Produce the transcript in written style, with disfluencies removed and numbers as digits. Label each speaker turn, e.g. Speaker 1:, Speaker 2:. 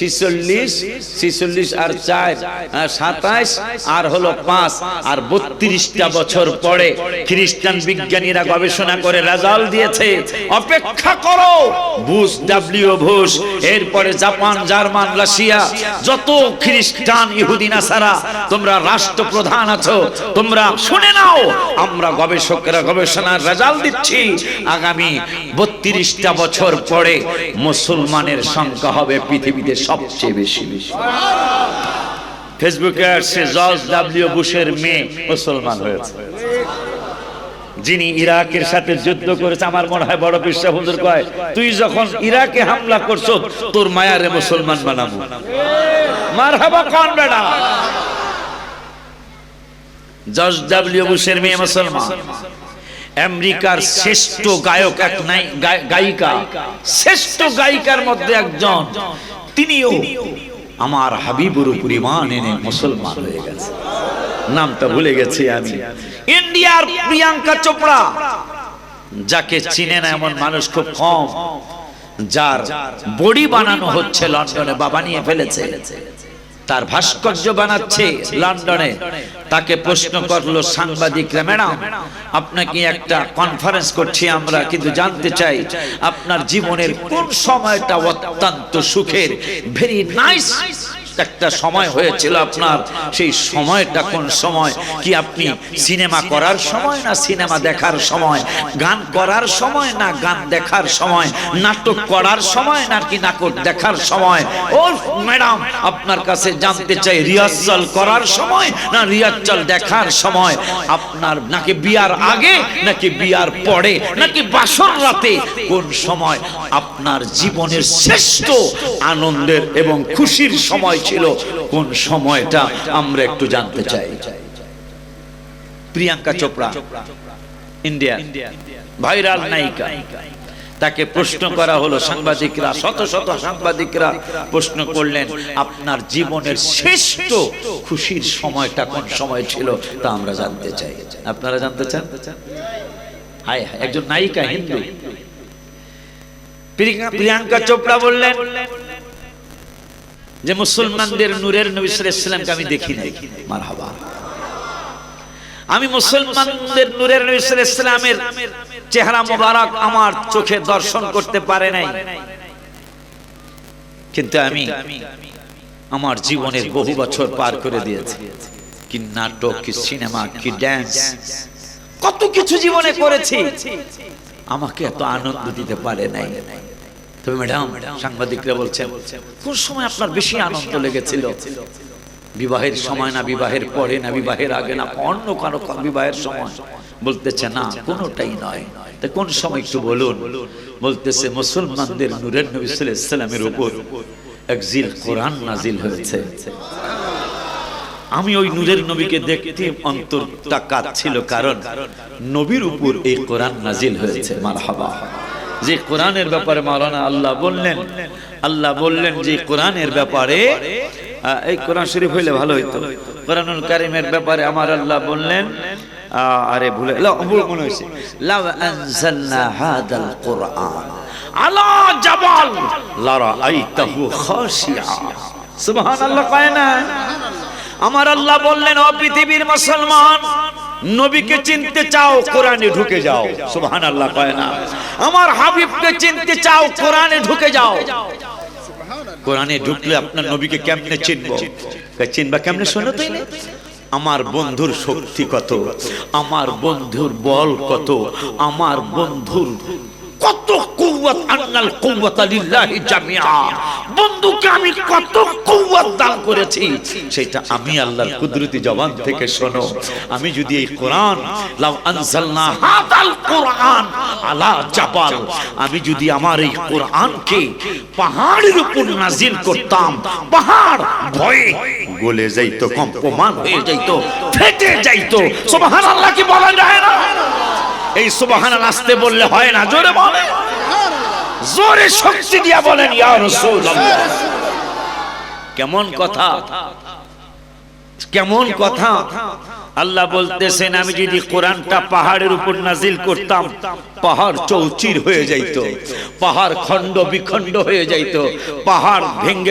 Speaker 1: 46 46 আর 4 27 আর হলো 5 আর 32টা বছর পরে খ্রিস্টান বিজ্ঞানীরা গবেষণা করে রেজাল্ট দিয়েছে। অপেক্ষা করো, বুশ ডব্লিউ বুশ, এরপরে জাপান, জার্মান, রাশিয়া, যত খ্রিস্টান ইহুদি নাসারা তোমরা রাষ্ট্রপ্রধান আছো, তোমরা শুনে নাও, আমরা গবেষকরা গবেষণার রেজাল্ট দিচ্ছি, আগামী 32টা বছর পরে মুসলমানের সংখ্যা হবে পৃথিবীতে সবচেয়ে বেশি। ফেসবুকে আসছে জর্জ ডব্লিউ বুশের মেয়ে মুসলমান হয়েছে, যিনি ইরাকের সাথে যুদ্ধ করেছে। আমার মনে হয় বড় পীর সাহেব হুজুর কয়, তুই যখন ইরাকে হামলা করছো তোর মায়ারে মুসলমান বানাবো। মারহাবা কোন বেটা? জর্জ ডব্লিউ বুশের মেয়ে মুসলমান। আমেরিকার শ্রেষ্ঠ গায়ক, এক গায়িকা, শ্রেষ্ঠ গায়িকার মধ্যে একজন, তিনিও আমার হাবিবুর উপর ঈমান এনে মুসলমান হয়ে গেছে। নামটা ভুলে গেছি আমি। ইন্ডিয়ার প্রিয়াঙ্কা চোপড়া, যাকে চিনে না এমন মানুষ খুব কম, যার বডি বানানো হচ্ছে লন্ডনে, বাবা নিয়ে ফেলেছে, তার ভাস্কর্য বানাচ্ছে লন্ডনে। তাকে প্রশ্ন করলো সাংবাদিকরা, ম্যাডাম আপনাকে একটা কনফারেন্স করছি আমরা, কিন্তু জানতে চাই আপনার জীবনের কোন সময়টা অত্যন্ত সুখের, ভেরি নাইস একটা সময় হয়েছিল আপনার, সেই সময়টা কোন সময়? কি আপনি সিনেমা করার সময় না সিনেমা দেখার সময়, গান করার সময় না গান দেখার সময়, নাটক করার সময় নাকি নাটক দেখার সময়? ও ম্যাডাম আপনার কাছে জানতে চাই রিহার্সাল করার সময় না রিহার্সাল দেখার সময়? আপনার নাকি বিয়ার আগে নাকি বিয়ার পরে নাকি বাসর রাতে, কোন সময় আপনার জীবনের শ্রেষ্ঠ আনন্দের এবং খুশির সময় ছিল, কোন সময়টা আমরা একটু জানতে চাই। প্রিয়াঙ্কা চোপড়া, ইন্ডিয়া ভাইরাল নায়িকা, তাকে প্রশ্ন করা হলো, সাংবাদিকরা, শত শত সাংবাদিকরা প্রশ্ন করলেন, আপনার জীবনের শ্রেষ্ঠ খুশির সময়টা কোন সময় ছিল, তা আমরা জানতে চাই। আপনারা জানতে চান? হায় হায়, একজন নায়িকা, হিন্দু। প্রিয়াঙ্কা চোপড়া বললেন যে মুসলমানদের নূরের নবী সাল্লাল্লাহু আলাইহি ওয়াসাল্লামকে আমি দেখি নাই। মারহাবা। আমি মুসলমানদের নূরের নবী সাল্লাল্লাহু আলাইহি ওয়াসাল্লামের চেহারা মোবারক আমার চোখে দর্শন করতে পারে নাই, কিন্তু আমি আমার জীবনের বহু বছর পার করে দিয়েছি। কি নাটক, কি সিনেমা, কি ডান্স, কত কিছু জীবনে করেছি, আমাকে এত আনন্দ দিতে পারে নাই। তবে ম্যাডাম, সাংবাদিকরা বলছেন, কোন সময় আপনার বেশি আনন্দ লেগেছিল? বিবাহের সময় না বিবাহের পরে না বিবাহের আগে না অন্য কারো বিবাহের সময়? বলতেছে না, কোনোটাই নয়। তা কোন সময় একটু বলুন? বলতেছে মুসলমানদের নূরের নবী সাল্লাল্লাহু আলাইহি ওয়াসাল্লামের উপর এক জিল কোরআন নাজিল হয়েছে। আমি ওই নূরের নবীকে দেখতে অন্তরটা কাঁদছিল, কারণ নবীর উপর এই কোরআন নাজিল হয়েছে। মারহাবা। যে কোরআনের ব্যাপারে মাওলানা আল্লাহ বললেন যে কোরআনের ব্যাপারে, এই কোরআন শরীফ হইলে ভালো হইতো, কোরআনুল কারীমের ব্যাপারে আমার আল্লাহ বললেন, আরে ভুলে মনে হয়েছে, লাউ আনজালনা হাদাল কোরআন আলা জাবাল লারাআইতাহু খাশিয়া। সুবহানাল্লাহ কয় না? আমার আল্লাহ বললেন, ও পৃথিবীর মুসলমান, নবীকে চিনতে চাও, কোরআনে ঢুকে যাও। সুবহানাল্লাহ কয় না? আমার হাবিবকে চিনতে চাও, কোরআনে ঢুকে যাও। কোরআনে ঢুকলে আপনার নবীকে কেমনে চিনবো? চিনবা কেমনে? শোনো তো, আমার বন্ধুর শক্তি কত, আমার বন্ধুর বল কত, আমার বন্ধুর কত কুওয়াত, আন্নাল কুওয়াতা লিল্লাহি জামিআ। বন্ধুকে আমি কত কুওয়াত দান করেছি, সেটা আমি আল্লাহর কুদরতি জবান থেকে শোনো। আমি যদি এই কোরআন, লাউ আনজালনা হাদাল কোরআন আলা জাবাল, আমি যদি আমার এই কোরআনকে পাহাড়ের উপর নাজিল করতাম, পাহাড় ভয়ে গলে যাইতো, কম্পমান হয়ে যাইতো, ফেটে যাইতো। সুবহানাল্লাহ কি বলা যায় না? এই সুবহানাল্লাহ আসতে বললে হয় না, জোরে বলেন, জোরে শক্তি দিয়া বলেন, ইয়া রাসূলুল্লাহ। কেমন কথা, কেমন কথা! আল্লাহ বলতেছেন, আমি যদি কোরআনটা পাহাড়ের উপর নাজিল করতাম, পাহাড় চৌচির হয়ে যাইতো, পাহাড় খণ্ড বিখণ্ড হয়ে যাইতো, পাহাড় ভেঙে